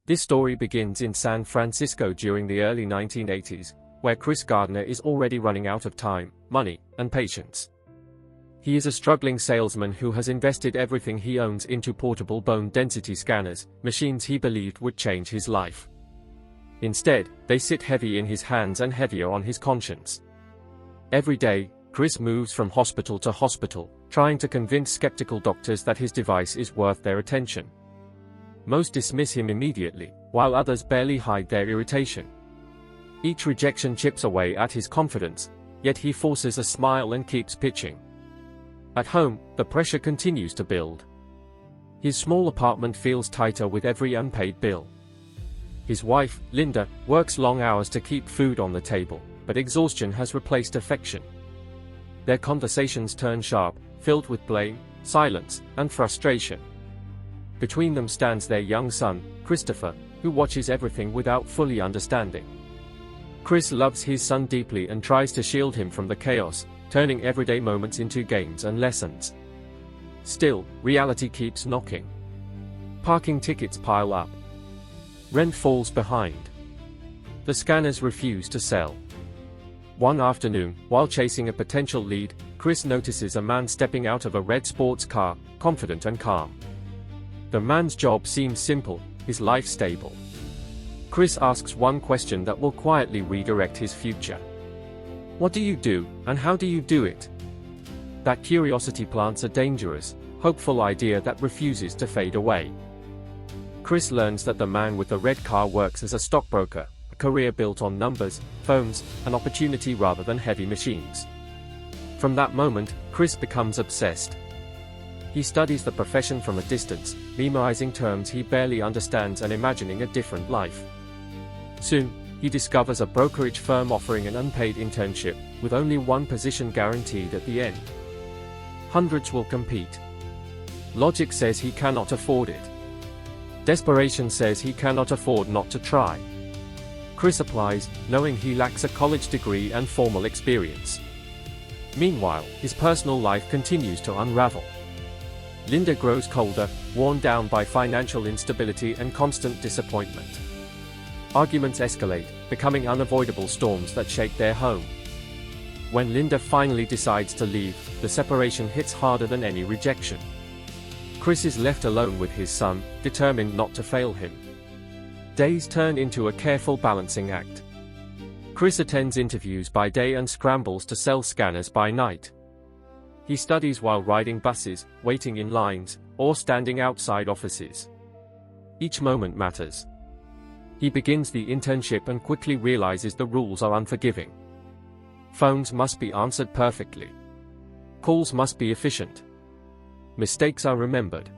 This story begins in San Francisco during the early 1980s, where Chris Gardner is already running out of time, money, and patience. He is a struggling salesman who has invested everything he owns into portable bone density scanners, machines he believed would change his life. Instead, they sit heavy in his hands and heavier on his conscience. Every day, Chris moves from hospital to hospital, trying to convince skeptical doctors that his device is worth their attention. Most dismiss him immediately, while others barely hide their irritation. Each rejection chips away at his confidence, yet he forces a smile and keeps pitching. At home, the pressure continues to build. His small apartment feels tighter with every unpaid bill. His wife, Linda, works long hours to keep food on the table, but exhaustion has replaced affection. Their conversations turn sharp, filled with blame, silence, and frustration. Between them stands their young son, Christopher, who watches everything without fully understanding. Chris loves his son deeply and tries to shield him from the chaos, turning everyday moments into games and lessons. Still, reality keeps knocking. Parking tickets pile up. Rent falls behind. The scanners refuse to sell. One afternoon, while chasing a potential lead, Chris notices a man stepping out of a red sports car, confident and calm. The man's job seems simple, his life stable. Chris asks one question that will quietly redirect his future. What do you do, and how do you do it? That curiosity plants a dangerous, hopeful idea that refuses to fade away. Chris learns that the man with the red car works as a stockbroker, a career built on numbers, phones, and opportunity rather than heavy machines. From that moment, Chris becomes obsessed. He studies the profession from a distance, memorizing terms he barely understands and imagining a different life. Soon, he discovers a brokerage firm offering an unpaid internship, with only one position guaranteed at the end. Hundreds will compete. Logic says he cannot afford it. Desperation says he cannot afford not to try. Chris applies, knowing he lacks a college degree and formal experience. Meanwhile, his personal life continues to unravel. Linda grows colder, worn down by financial instability and constant disappointment. Arguments escalate, becoming unavoidable storms that shake their home. When Linda finally decides to leave, the separation hits harder than any rejection. Chris is left alone with his son, determined not to fail him. Days turn into a careful balancing act. Chris attends interviews by day and scrambles to sell scanners by night. He studies while riding buses, waiting in lines, or standing outside offices. Each moment matters. He begins the internship and quickly realizes the rules are unforgiving. Phones must be answered perfectly. Calls must be efficient. Mistakes are remembered.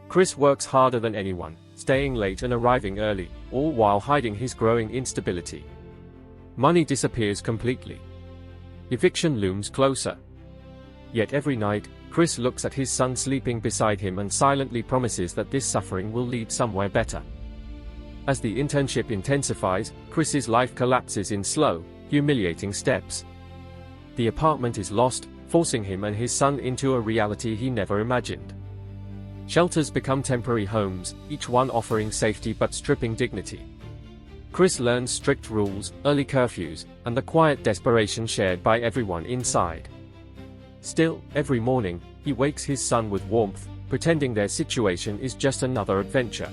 Chris works harder than anyone, staying late and arriving early, all while hiding his growing instability. Money disappears completely. Eviction looms closer. Yet every night, Chris looks at his son sleeping beside him and silently promises that this suffering will lead somewhere better. As the internship intensifies, Chris's life collapses in slow, humiliating steps. The apartment is lost, forcing him and his son into a reality he never imagined. Shelters become temporary homes, each one offering safety but stripping dignity. Chris learns strict rules, early curfews, and the quiet desperation shared by everyone inside. Still, every morning, he wakes his son with warmth, pretending their situation is just another adventure.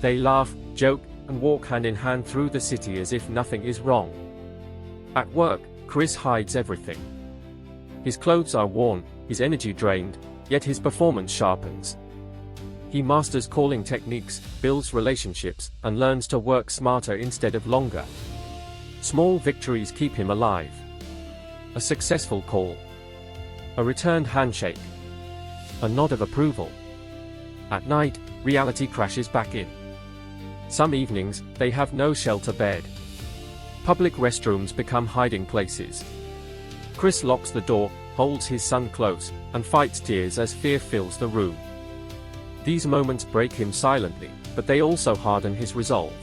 They laugh, joke, and walk hand in hand through the city as if nothing is wrong. At work, Chris hides everything. His clothes are worn, his energy drained, yet his performance sharpens. He masters calling techniques, builds relationships, and learns to work smarter instead of longer. Small victories keep him alive. A successful call. A returned handshake. A nod of approval. At night, reality crashes back in. Some evenings, they have no shelter bed. Public restrooms become hiding places. Chris locks the door, holds his son close, and fights tears as fear fills the room. These moments break him silently, but they also harden his resolve.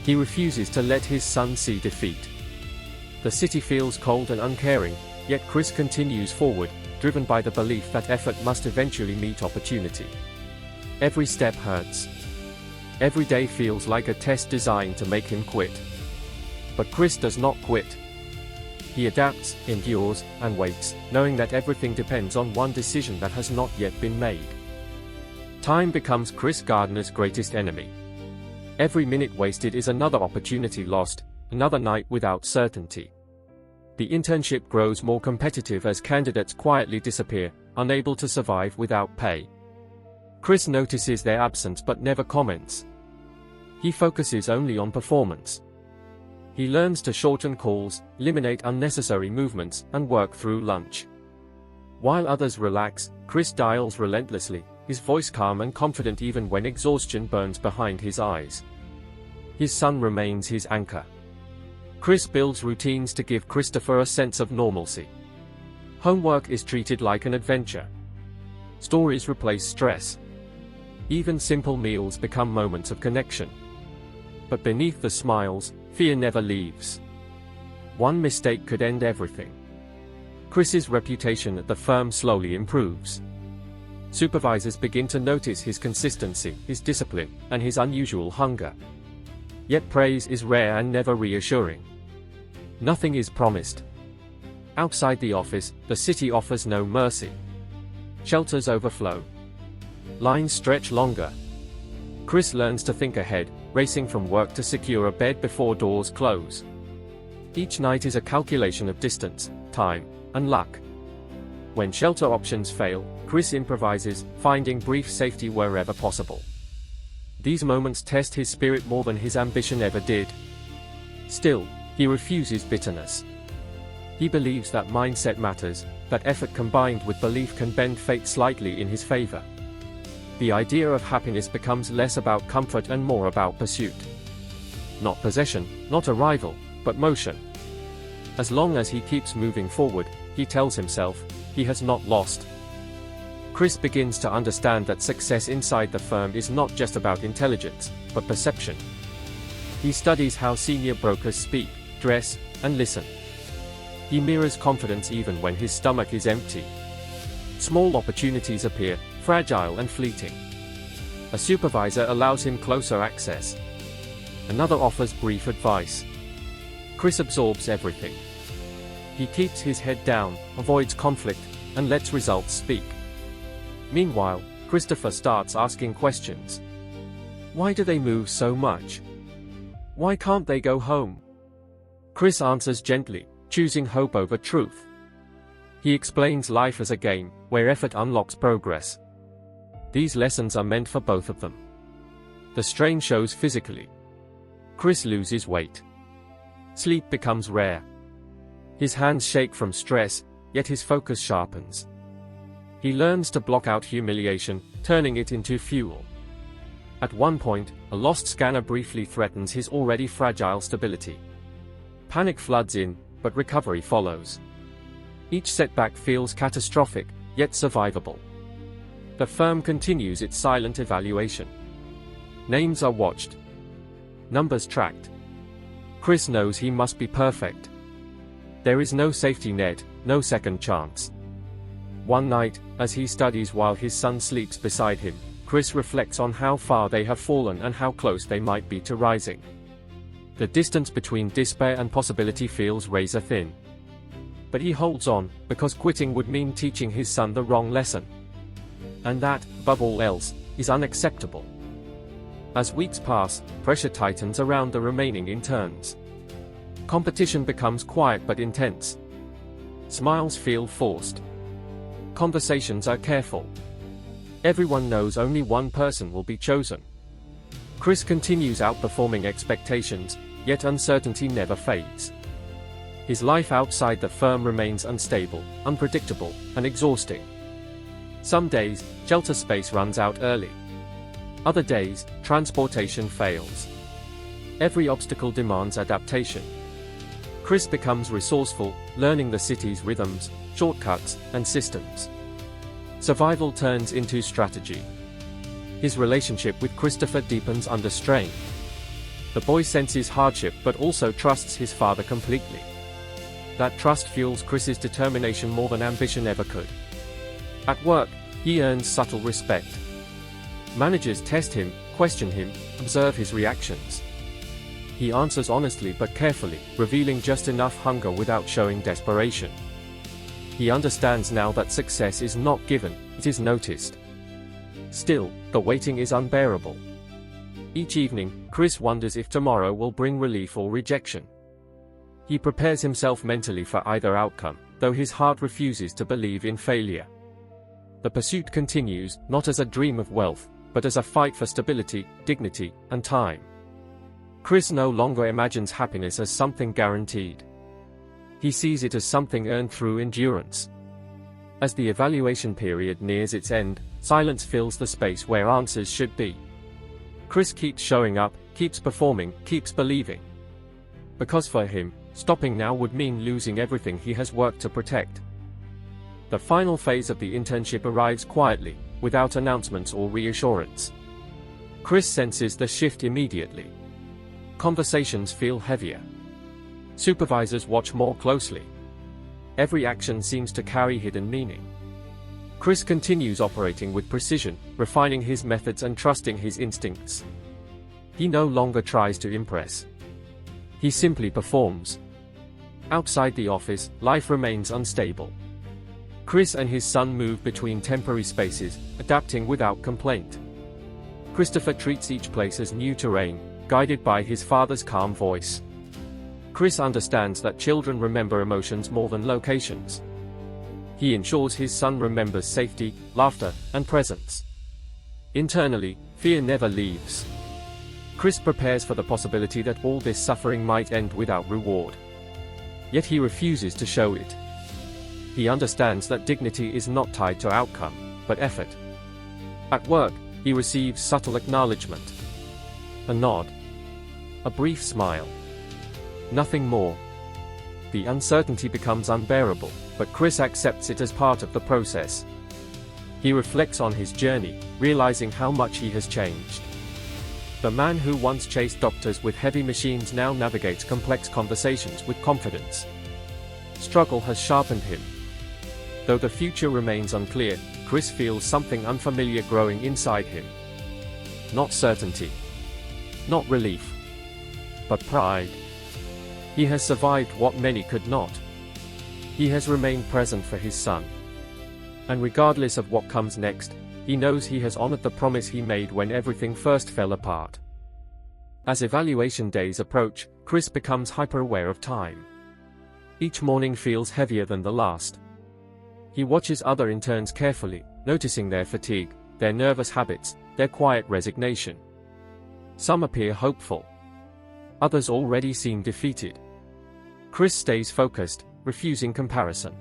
He refuses to let his son see defeat. The city feels cold and uncaring, yet Chris continues forward, driven by the belief that effort must eventually meet opportunity. Every step hurts. Every day feels like a test designed to make him quit. But Chris does not quit. He adapts, endures, and waits, knowing that everything depends on one decision that has not yet been made. Time becomes Chris Gardner's greatest enemy. Every minute wasted is another opportunity lost, another night without certainty. The internship grows more competitive as candidates quietly disappear, unable to survive without pay. Chris notices their absence but never comments. He focuses only on performance. He learns to shorten calls, eliminate unnecessary movements, and work through lunch. While others relax, Chris dials relentlessly, his voice calm and confident even when exhaustion burns behind his eyes. His son remains his anchor. Chris builds routines to give Christopher a sense of normalcy. Homework is treated like an adventure. Stories replace stress. Even simple meals become moments of connection. But beneath the smiles, fear never leaves. One mistake could end everything. Chris's reputation at the firm slowly improves. Supervisors begin to notice his consistency, his discipline, and his unusual hunger. Yet praise is rare and never reassuring. Nothing is promised. Outside the office, the city offers no mercy. Shelters overflow. Lines stretch longer. Chris learns to think ahead, racing from work to secure a bed before doors close. Each night is a calculation of distance, time, and luck. When shelter options fail, Chris improvises, finding brief safety wherever possible. These moments test his spirit more than his ambition ever did. Still, he refuses bitterness. He believes that mindset matters, that effort combined with belief can bend fate slightly in his favor. The idea of happiness becomes less about comfort and more about pursuit. Not possession, not arrival, but motion. As long as he keeps moving forward, he tells himself, he has not lost. Chris begins to understand that success inside the firm is not just about intelligence, but perception. He studies how senior brokers speak, dress, and listen. He mirrors confidence even when his stomach is empty. Small opportunities appear, fragile and fleeting. A supervisor allows him closer access. Another offers brief advice. Chris absorbs everything. He keeps his head down, avoids conflict, and lets results speak. Meanwhile, Christopher starts asking questions. Why do they move so much? Why can't they go home? Chris answers gently, choosing hope over truth. He explains life as a game, where effort unlocks progress. These lessons are meant for both of them. The strain shows physically. Chris loses weight. Sleep becomes rare. His hands shake from stress, yet his focus sharpens. He learns to block out humiliation, turning it into fuel. At one point, a lost scanner briefly threatens his already fragile stability. Panic floods in, but recovery follows. Each setback feels catastrophic, yet survivable. The firm continues its silent evaluation. Names are watched. Numbers tracked. Chris knows he must be perfect. There is no safety net, no second chance. One night, as he studies while his son sleeps beside him, Chris reflects on how far they have fallen and how close they might be to rising. The distance between despair and possibility feels razor thin. But he holds on, because quitting would mean teaching his son the wrong lesson. And that, above all else, is unacceptable. As weeks pass, pressure tightens around the remaining interns. Competition becomes quiet but intense. Smiles feel forced. Conversations are careful. Everyone knows only one person will be chosen. Chris continues outperforming expectations, yet uncertainty never fades. His life outside the firm remains unstable, unpredictable, and exhausting. Some days, shelter space runs out early. Other days, transportation fails. Every obstacle demands adaptation. Chris becomes resourceful, learning the city's rhythms, shortcuts, and systems. Survival turns into strategy. His relationship with Christopher deepens under strain. The boy senses hardship but also trusts his father completely. That trust fuels Chris's determination more than ambition ever could. At work, he earns subtle respect. Managers test him, question him, observe his reactions. He answers honestly but carefully, revealing just enough hunger without showing desperation. He understands now that success is not given, it is noticed. Still, the waiting is unbearable. Each evening, Chris wonders if tomorrow will bring relief or rejection. He prepares himself mentally for either outcome, though his heart refuses to believe in failure. The pursuit continues, not as a dream of wealth, but as a fight for stability, dignity, and time. Chris no longer imagines happiness as something guaranteed. He sees it as something earned through endurance. As the evaluation period nears its end, silence fills the space where answers should be. Chris keeps showing up, keeps performing, keeps believing. Because for him, stopping now would mean losing everything he has worked to protect. The final phase of the internship arrives quietly, without announcements or reassurance. Chris senses the shift immediately. Conversations feel heavier. Supervisors watch more closely. Every action seems to carry hidden meaning. Chris continues operating with precision, refining his methods and trusting his instincts. He no longer tries to impress. He simply performs. Outside the office, life remains unstable. Chris and his son move between temporary spaces, adapting without complaint. Christopher treats each place as new terrain, guided by his father's calm voice. Chris understands that children remember emotions more than locations. He ensures his son remembers safety, laughter, and presence. Internally, fear never leaves. Chris prepares for the possibility that all this suffering might end without reward. Yet he refuses to show it. He understands that dignity is not tied to outcome, but effort. At work, he receives subtle acknowledgement. A nod. A brief smile. Nothing more. The uncertainty becomes unbearable, but Chris accepts it as part of the process. He reflects on his journey, realizing how much he has changed. The man who once chased doctors with heavy machines now navigates complex conversations with confidence. Struggle has sharpened him. Though the future remains unclear, Chris feels something unfamiliar growing inside him. Not certainty. Not relief. But pride. He has survived what many could not. He has remained present for his son. And regardless of what comes next, he knows he has honored the promise he made when everything first fell apart. As evaluation days approach, Chris becomes hyper-aware of time. Each morning feels heavier than the last. He watches other interns carefully, noticing their fatigue, their nervous habits, their quiet resignation. Some appear hopeful. Others already seem defeated. Chris stays focused, refusing comparison.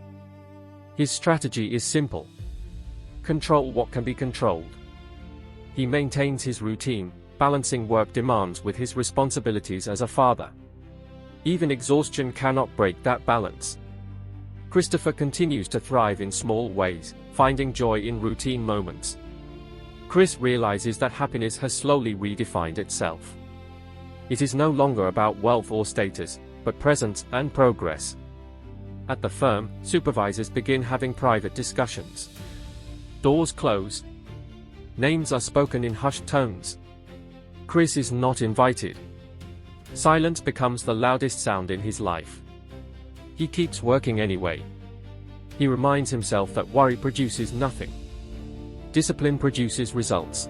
His strategy is simple. Control what can be controlled. He maintains his routine, balancing work demands with his responsibilities as a father. Even exhaustion cannot break that balance. Christopher continues to thrive in small ways, finding joy in routine moments. Chris realizes that happiness has slowly redefined itself. It is no longer about wealth or status, but presence and progress. At the firm, supervisors begin having private discussions. Doors close. Names are spoken in hushed tones. Chris is not invited. Silence becomes the loudest sound in his life. He keeps working anyway. He reminds himself that worry produces nothing. Discipline produces results.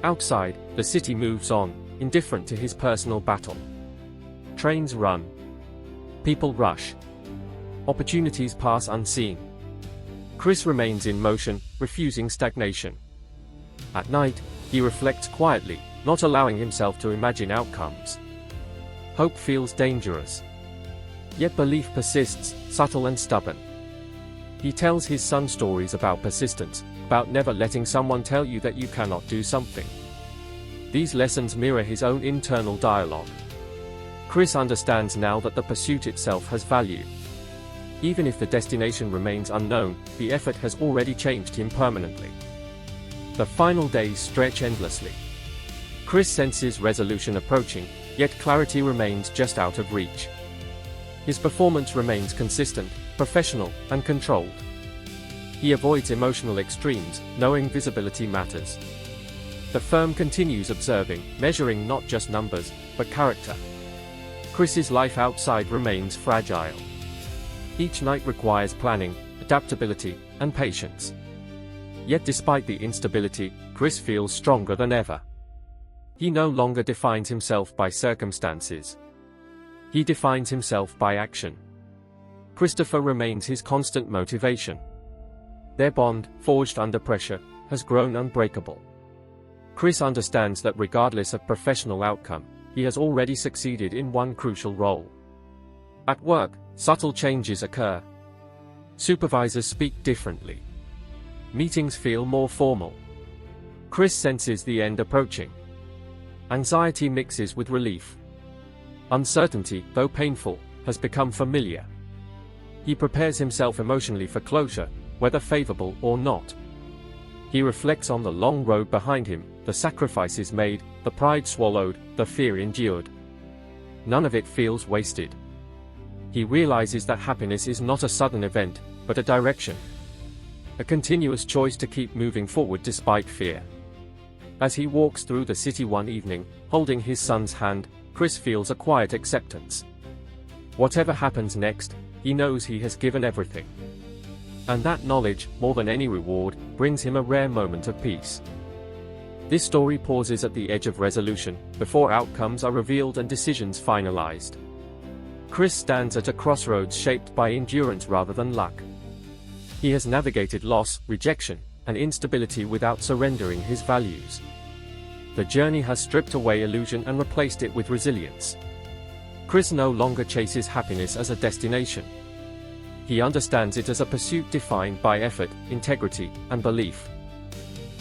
Outside, the city moves on, indifferent to his personal battle. Trains run. People rush. Opportunities pass unseen. Chris remains in motion, refusing stagnation. At night, he reflects quietly, not allowing himself to imagine outcomes. Hope feels dangerous. Yet belief persists, subtle and stubborn. He tells his son stories about persistence, about never letting someone tell you that you cannot do something. These lessons mirror his own internal dialogue. Chris understands now that the pursuit itself has value. Even if the destination remains unknown, the effort has already changed him permanently. The final days stretch endlessly. Chris senses resolution approaching, yet clarity remains just out of reach. His performance remains consistent, professional, and controlled. He avoids emotional extremes, knowing visibility matters. The firm continues observing, measuring not just numbers, but character. Chris's life outside remains fragile. Each night requires planning, adaptability, and patience. Yet despite the instability, Chris feels stronger than ever. He no longer defines himself by circumstances. He defines himself by action. Christopher remains his constant motivation. Their bond, forged under pressure, has grown unbreakable. Chris understands that regardless of professional outcome, he has already succeeded in one crucial role. At work, subtle changes occur. Supervisors speak differently. Meetings feel more formal. Chris senses the end approaching. Anxiety mixes with relief. Uncertainty, though painful, has become familiar. He prepares himself emotionally for closure, whether favorable or not. He reflects on the long road behind him, the sacrifices made, the pride swallowed, the fear endured. None of it feels wasted. He realizes that happiness is not a sudden event, but a direction. A continuous choice to keep moving forward despite fear. As he walks through the city one evening, holding his son's hand, Chris feels a quiet acceptance. Whatever happens next, he knows he has given everything. And that knowledge, more than any reward, brings him a rare moment of peace. This story pauses at the edge of resolution, before outcomes are revealed and decisions finalized. Chris stands at a crossroads shaped by endurance rather than luck. He has navigated loss, rejection, and instability without surrendering his values. The journey has stripped away illusion and replaced it with resilience. Chris no longer chases happiness as a destination. He understands it as a pursuit defined by effort, integrity, and belief.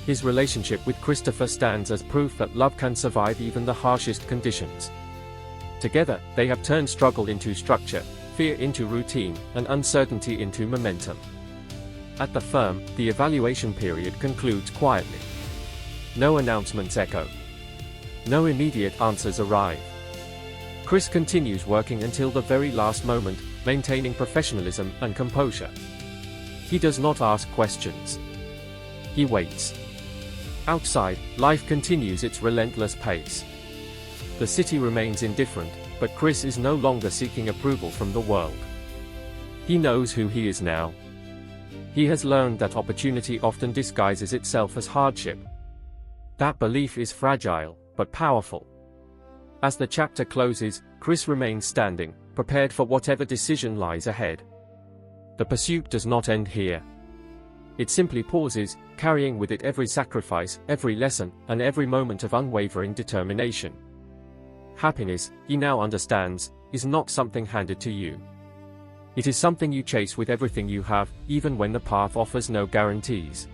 His relationship with Christopher stands as proof that love can survive even the harshest conditions. Together, they have turned struggle into structure, fear into routine, and uncertainty into momentum. At the firm, the evaluation period concludes quietly. No announcements echo. No immediate answers arrive. Chris continues working until the very last moment, maintaining professionalism and composure. He does not ask questions. He waits. Outside, life continues its relentless pace. The city remains indifferent, but Chris is no longer seeking approval from the world. He knows who he is now. He has learned that opportunity often disguises itself as hardship. That belief is fragile, but powerful. As the chapter closes, Chris remains standing, prepared for whatever decision lies ahead. The pursuit does not end here. It simply pauses, carrying with it every sacrifice, every lesson, and every moment of unwavering determination. Happiness, he now understands, is not something handed to you. It is something you chase with everything you have, even when the path offers no guarantees.